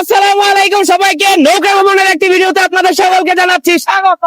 আসসালামু আলাইকুম সবাইকে, নৌকা ভ্রমণের একটি ভিডিওতে আপনাদের সকলকে জানাচ্ছি স্বাগত।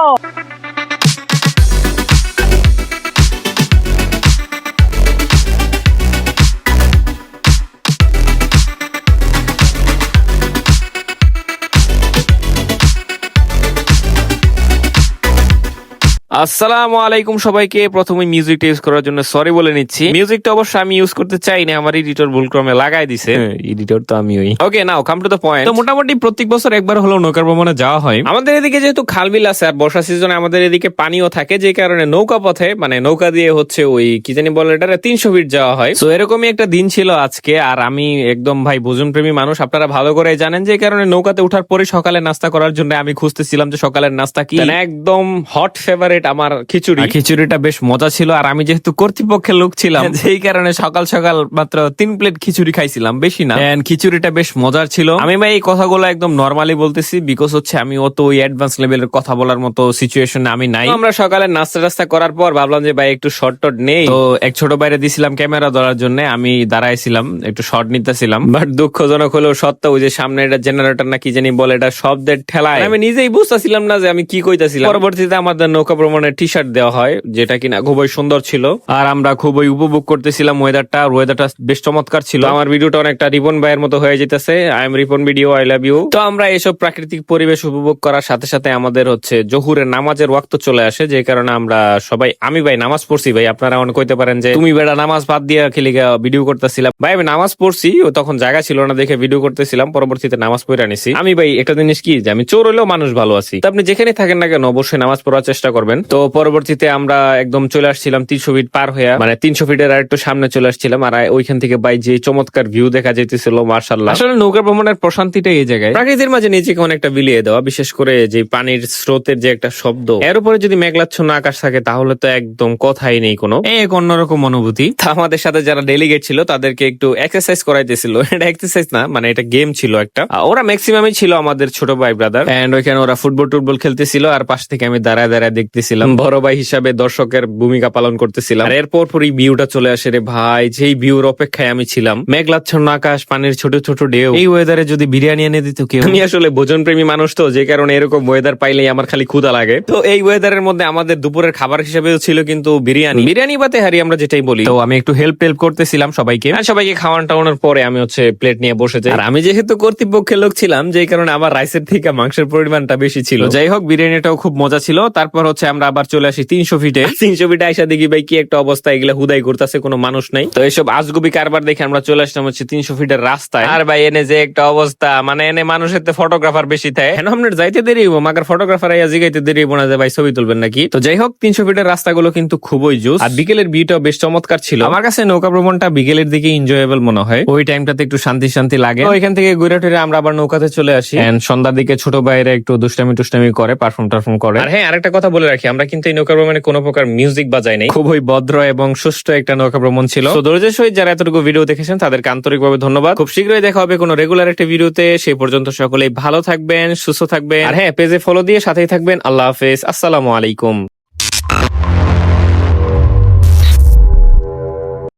আসসালামু আলাইকুম সবাইকে। প্রথমে মিউজিকটা ইউজ করার জন্য সরি বলে নিচ্ছি। মিউজিকটা অবশ্য আমি ইউজ করতে চাই না, আমার এডিটর ভুলক্রমে লাগাই দিছে। এডিটর তো আমিই। ওকে, নাও কাম টু দ্য পয়েন্ট। তো মোটামুটি প্রত্যেক বছর একবার হলো নৌকা ভ্রমণে যাওয়া হয়। আমাদের এদিকে যেহেতু খালবিল আছে আর বর্ষা সিজনে আমাদের এদিকে পানিও থাকে, যে কারণে নৌকা পথে মানে নৌকা দিয়ে হচ্ছে ওই কি জানি বলে এটা 300 ফিট যাওয়া হয়। তো এরকমই একটা দিন ছিল আজকে। আর আমি একদম ভাই ভোজন প্রেমী মানুষ, আপনারা ভালো করে জানেন, যে কারণে নৌকাতে উঠার পরে সকালে নাস্তা করার জন্য আমি খুঁজতেছিলাম যে সকালের নাস্তা কি। একদম হট ফেভারিট আমার খিচুড়ি। খিচুড়িটা বেশ মজা ছিল, আর আমি যেহেতু কর্তৃপক্ষের লোক ছিলাম যেই কারণে সকাল সকাল মাত্র 3 প্লেট খিচুড়ি খাইছিলাম, বেশি না। খিচুড়িটা বেশ মজার ছিল। আমি ভাই এই কথাগুলো একদম নরমালি বলতেছি, বিকজ হচ্ছে আমি অত ওই অ্যাডভান্স লেভেলের কথা বলার মতো সিচুয়েশনে আমি নাই। আমরা সকালে নাস্তা টাস্তা করার পর ভাবলাম যে ভাই একটু শর্ট টট নেই। তো এক ছোট বাইরে দিছিলাম ক্যামেরা ধরার জন্য, আমি দাঁড়াইছিলাম একটু শর্ট নিতেছিলাম। বাট দুঃখজনক হলেও সত্য, ওই যে সামনে এটা জেনারেটর না কি জানি বলে, এটা শব্দের ঠেলায় আমি নিজেই বুঝতেছিলাম না যে আমি কি কইতাছিলাম। পরবর্তীতে আমাদের নৌকা ভ্রমণের টি শার্ট দেওয়া হয়, যেটা কিনা খুবই সুন্দর ছিল, আর আমরা খুবই উপভোগ করতেছিলাম ওয়েদারটা। ওয়েদারটা বেশ চমৎকার ছিল। আমার ভিডিওটা অনেকটা রিপন ভাইয়ের মতো হয়ে যেতেছে। I am Ripon video, I love you. তো আমরা এসব প্রাকৃতিক পরিবেশ উপভোগ করার সাথে সাথে আমাদের হচ্ছে জহুরের নামাজের ওয়াক্ত চলে আসে, যে কারণে আমরা সবাই, আমি ভাই নামাজ পড়ছি। ভাই আপনারা অনেক কইতে পারেন যে তুমি বেটা নামাজ বাদ দিয়ে খেলি ভিডিও করতেছিলাম। ভাই আমি নামাজ পড়ছি, ও তখন জায়গা ছিল না দেখে ভিডিও করতেছিলাম, পরবর্তীতে নামাজ পড়ে আনিছি। আমি ভাই একটা জিনিস কি, যে আমি চোর হলেও মানুষ ভালো আছি। তো আপনি যেখানে থাকেন না কেন অবশ্যই নামাজ পড়ার চেষ্টা করবেন। তো পরবর্তীতে আমরা একদম চলে আসছিলাম 300 ফিট পার হয়ে, মানে 300 ফিটের আর একটু সামনে চলে আসছিলাম। আর ওইখান থেকে ভাই যে চমৎকার ভিউ দেখা যেতেছিল, মার্শাল্লাহ। আসলে নৌকা ভ্রমণের প্রশান্তিটা এই জায়গায়, প্রকৃতির মাঝে নিজেকে অনেকটা বিলিয়ে দেওয়া, বিশেষ করে যে পানির স্রোতের যে একটা শব্দ, এর উপরে যদি মেঘলাচ্ছন্ন আকাশ থাকে তাহলে তো একদম কথাই নেই কোনো, এক অন্যরকম অনুভূতি। আমাদের সাথে যারা ডেলিগেট ছিল তাদেরকে একটু এক্সারসাইজ করাইতেছিল। এটা এক্সারসাইজ না, মানে এটা গেম ছিল একটা। ওরা ম্যাক্সিমামই ছিল আমাদের ছোট ভাই ব্রাদার, এন্ড ওইখানে ওরা ফুটবল টুটবল খেলতেছিল, আর পাশ থেকে আমি দাঁড়ায় দাঁড়ায় দেখতেছিলাম, বড় ভাই হিসাবে দর্শকের ভূমিকা পালন করতেছিলাম। আর এরপর পরই ভিউটা চলে আসে রে ভাই, যেই ভিউর অপেক্ষায় আমি ছিলাম। মেঘলাচ্ছন্ন আকাশ, পানির ছোট ছোট ঢেউ, এই ওয়েদারে যদি বিরিয়ানি এনে দিত কেউ। আমি আসলে ভোজন প্রেমী মানুষ, তো যে কারণে এরকম ওয়েদার পাইলেই আমার খালি ক্ষুধা লাগে। তো এই ওয়েদারের মধ্যে আমাদের দুপুরের খাবার হিসেবেও ছিল কিন্তু বিরিয়ানি। বিরিয়ানি বা তেহারি আমরা যেটাই বলি। তো আমি একটু হেল্প করতেছিলাম সবাইকে, আর সবাইকে খাওয়ান টাওয়ানোর পরে আমি হচ্ছে প্লেট নিয়ে বসে যাই। আর আমি যেহেতু কর্তৃপক্ষের লোক ছিলাম, যে কারণে আমার রাইসের থেকে মাংসের পরিমাণটা বেশি ছিল। যাই হোক, বিরিয়ানিটাও খুব মজা ছিল। তারপর হচ্ছে আমরা আবার চলে আসি 300 ফিটে। 300 ফিটে আইসা দেখি ভাই কি একটা অবস্থা, এগুলা হুদাই করতেছে, কোনো মানুষ নাই। তো এইসব আজগুবি কারবার দেখে আমরা চলে আসলাম হচ্ছে 300 ফিটের রাস্তায়। আর ভাই এনে যে একটা অবস্থা, মানে এনে মানুষের ফটোগ্রাফার বেশি থাকে। কেন আপনার যাইতে দেরি হবো, মাগার ফটোগ্রাফার আইয়া জিগাইতে দেরি হবো না যে ভাই ছবি তুলবেন নাকি। তো যাই হোক, 300 ফিটের রাস্তাগুলো কিন্তু খুবই জোস, আর বিকেলের ভিউটাও বেশ চমৎকার ছিল। আমার কাছে নৌকা ভ্রমণটা বিকেলের দিকে এনজয়েবল মনে হয়, ওই টাইমটাতে একটু শান্তি শান্তি লাগে। ওইখান থেকে ঘুরে টুরে আমরা আবার নৌকাতে চলে আসি, সন্ধ্যার দিকে ছোট ভাইরা একটু দুষ্টামি টুষ্টামি করে, পারফর্ম টারফর্ম করে। আর হ্যাঁ, আরেকটা কথা বলে রাখি, আমরা কিন্তু এই নৌকা ভ্রমণে কোনো প্রকার মিউজিক বাজাই নাই। খুবই ভদ্র এবং সুষ্ঠু একটা নৌকা ভ্রমণ ছিল। তো ধৈর্যের সহিত যারা এতটুকু ভিডিও দেখেছেন তাদেরকে আন্তরিকভাবে ধন্যবাদ। খুব শীঘ্রই দেখা হবে কোনো রেগুলার একটা ভিডিওতে। সেই পর্যন্ত সকলেই ভালো থাকবেন, সুস্থ থাকবেন, আর হ্যাঁ, পেজে ফলো দিয়ে সাথেই থাকবেন। আল্লাহ হাফেজ, আসসালামু আলাইকুম।